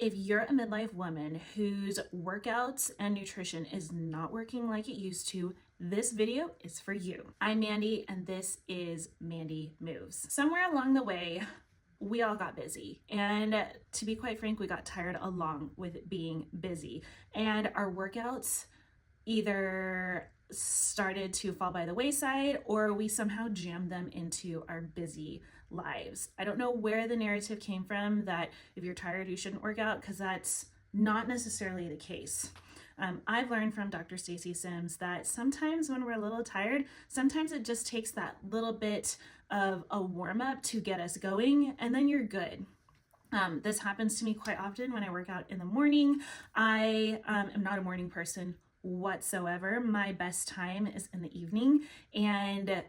If you're a midlife woman whose workouts and nutrition is not working like it used to, this video is for you. I'm Mandy, and this is Mandy Moves. Somewhere along the way, we all got busy, and to be quite frank, we got tired along with being busy, and our workouts either started to fall by the wayside or we somehow jammed them into our busy lives. I don't know where the narrative came from that if you're tired you shouldn't work out, because that's not necessarily the case. I've learned from Dr. Stacy Sims that sometimes when we're a little tired, sometimes it just takes that little bit of a warm up to get us going, and then you're good. This happens to me quite often when I work out in the morning. I am not a morning person whatsoever. My best time is in the evening, and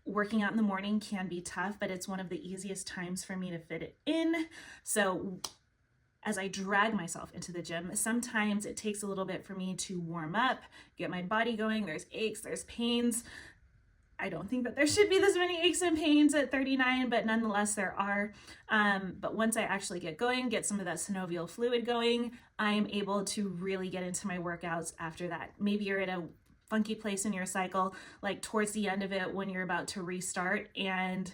working out in the morning can be tough, but it's one of the easiest times for me to fit it in. So as I drag myself into the gym, sometimes it takes a little bit for me to warm up, get my body going. There's aches, there's pains. I don't think that there should be this many aches and pains at 39, but nonetheless there are. But once I actually get going, get some of that synovial fluid going, I'm able to really get into my workouts after that. Maybe you're at a funky place in your cycle, like towards the end of it when you're about to restart, and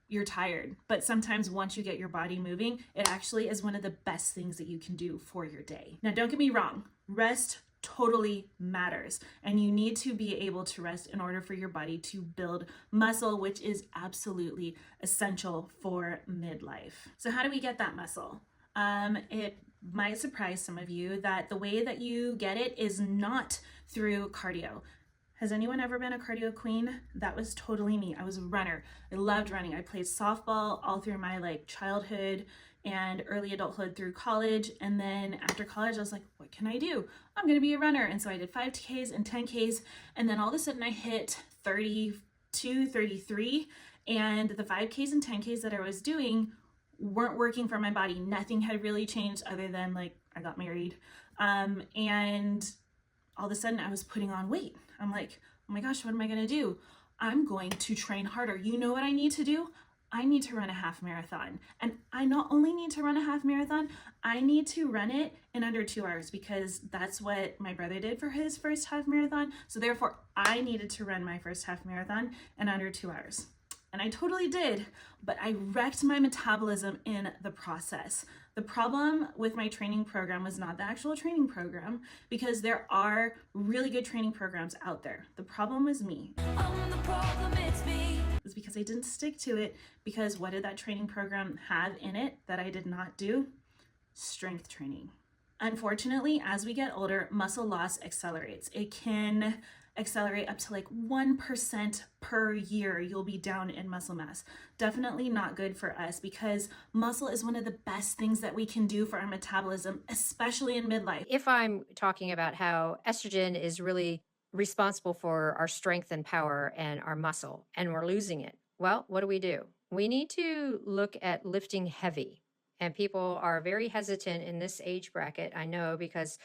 you're tired. But sometimes once you get your body moving, it actually is one of the best things that you can do for your day. Now, don't get me wrong, rest totally matters, and you need to be able to rest in order for your body to build muscle, which is absolutely essential for midlife. So how do we get that muscle? It might surprise some of you that the way that you get it is not through cardio. Has anyone ever been a cardio queen? That was totally me. I was a runner. I loved running. I played softball all through my childhood and early adulthood through college. And then after college, I was like, what can I do? I'm going to be a runner. And so I did 5Ks and 10Ks. And then all of a sudden I hit 32, 33. And the 5Ks and 10Ks that I was doing weren't working for my body. Nothing had really changed other than I got married. And all of a sudden I was putting on weight. I'm like, oh my gosh, what am I going to do? I'm going to train harder. You know what I need to do? I need to run a half marathon. And I not only need to run a half marathon, I need to run it in under 2 hours, because that's what my brother did for his first half marathon. So therefore I needed to run my first half marathon in under 2 hours. And I totally did, but I wrecked my metabolism in the process. The problem with my training program was not the actual training program, because there are really good training programs out there. The problem was me. The problem is me. It was because I didn't stick to it, because what did that training program have in it that I did not do? Strength training. Unfortunately, as we get older, muscle loss accelerates. It can accelerate up to 1% per year. You'll be down in muscle mass. Definitely not good for us, because muscle is one of the best things that we can do for our metabolism, especially in midlife. If I'm talking about how estrogen is really responsible for our strength and power and our muscle, and we're losing it, well, what do? We need to look at lifting heavy. And people are very hesitant in this age bracket, I know, because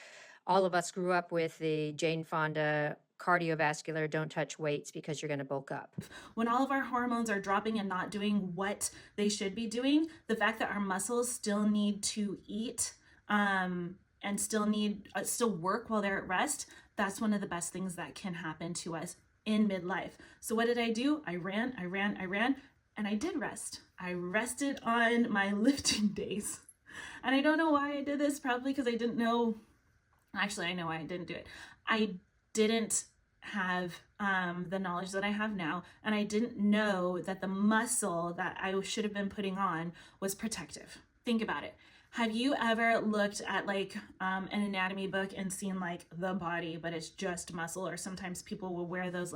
all of us grew up with the Jane Fonda cardiovascular, don't touch weights because you're going to bulk up. When all of our hormones are dropping and not doing what they should be doing, the fact that our muscles still need to eat and still work while they're at rest, that's one of the best things that can happen to us in midlife. So what did I do? I ran, and I did rest. I rested on my lifting days. And I don't know why I did this, probably because I didn't know. Actually, I know why I didn't do it. I didn't have the knowledge that I have now, and I didn't know that the muscle that I should have been putting on was protective. Think about it. Have you ever looked at an anatomy book and seen the body, but it's just muscle? Or sometimes people will wear those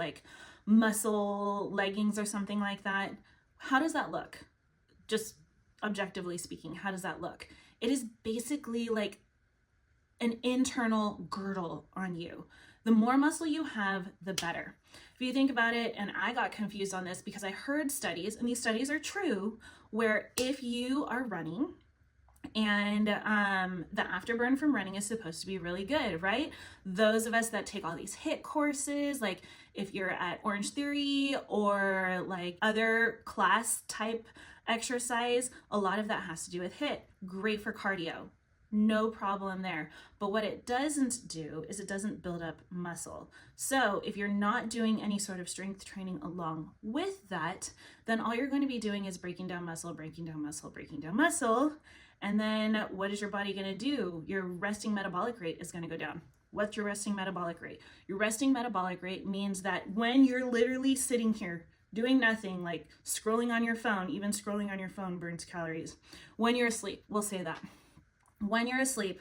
muscle leggings or something like that. How does that look? Just objectively speaking, how does that look? It is basically an internal girdle on you. The more muscle you have, the better. If you think about it, and I got confused on this because I heard studies, and these studies are true, where if you are running and the afterburn from running is supposed to be really good, right? Those of us that take all these HIIT courses, if you're at Orange Theory or other class type exercise, a lot of that has to do with HIIT. Great for cardio. No problem there. But what it doesn't do is it doesn't build up muscle. So if you're not doing any sort of strength training along with that, then all you're going to be doing is breaking down muscle, breaking down muscle, breaking down muscle. And then what is your body going to do? Your resting metabolic rate is going to go down. What's your resting metabolic rate? Your resting metabolic rate means that when you're literally sitting here doing nothing, like scrolling on your phone, even scrolling on your phone burns calories. When you're asleep, we'll say that. When you're asleep,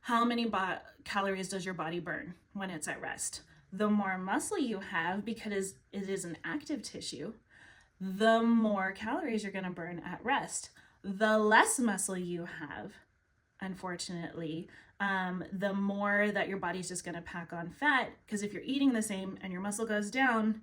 how many calories does your body burn when it's at rest? The more muscle you have, because it is an active tissue, the more calories you're going to burn at rest. The less muscle you have, unfortunately, the more that your body's just going to pack on fat, because if you're eating the same and your muscle goes down,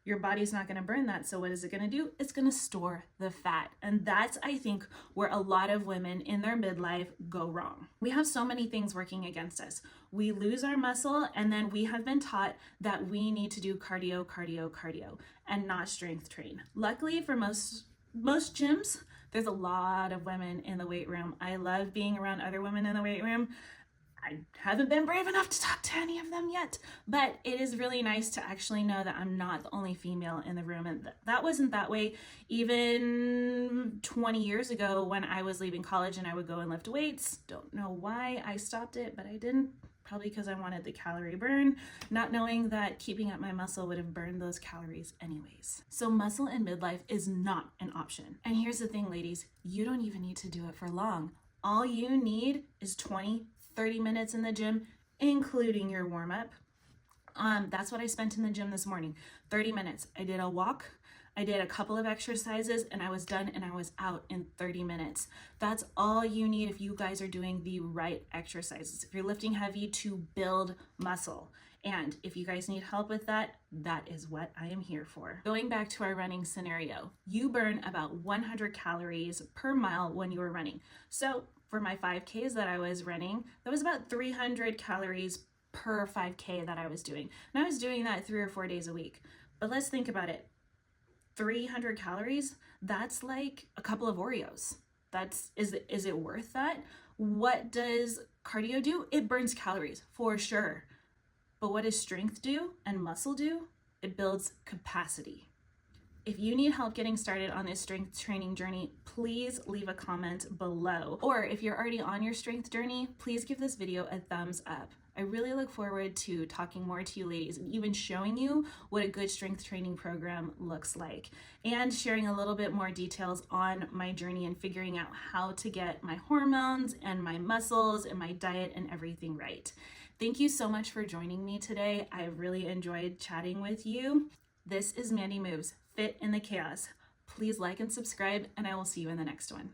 your body's not going to burn that. So what is it going to do? It's going to store the fat. And that's, I think, where a lot of women in their midlife go wrong. We have so many things working against us. We lose our muscle, and then we have been taught that we need to do cardio, cardio, cardio, and not strength train. Luckily for most gyms, there's a lot of women in the weight room. I love being around other women in the weight room. I haven't been brave enough to talk to any of them yet, but it is really nice to actually know that I'm not the only female in the room. And that wasn't that way even 20 years ago when I was leaving college and I would go and lift weights. Don't know why I stopped it, but I didn't. Probably because I wanted the calorie burn, not knowing that keeping up my muscle would have burned those calories anyways. So muscle in midlife is not an option. And here's the thing, ladies, you don't even need to do it for long. All you need is 20-30 minutes in the gym, including your warm-up. That's what I spent in the gym this morning. 30 minutes. I did a walk, I did a couple of exercises, and I was done and I was out in 30 minutes. That's all you need if you guys are doing the right exercises. If you're lifting heavy to build muscle. And if you guys need help with that, that is what I am here for. Going back to our running scenario, you burn about 100 calories per mile when you are running. So for my 5Ks that I was running, that was about 300 calories per 5K that I was doing. And I was doing that 3 or 4 days a week. But let's think about it. 300 calories, that's like a couple of Oreos. Is it worth that? What does cardio do? It burns calories for sure. But what does strength do and muscle do? It builds capacity. If you need help getting started on this strength training journey, please leave a comment below. Or if you're already on your strength journey, please give this video a thumbs up. I really look forward to talking more to you ladies and even showing you what a good strength training program looks like and sharing a little bit more details on my journey and figuring out how to get my hormones and my muscles and my diet and everything right. Thank you so much for joining me today. I really enjoyed chatting with you. This is Mandy Moves, Fit in the Chaos. Please like and subscribe, and I will see you in the next one.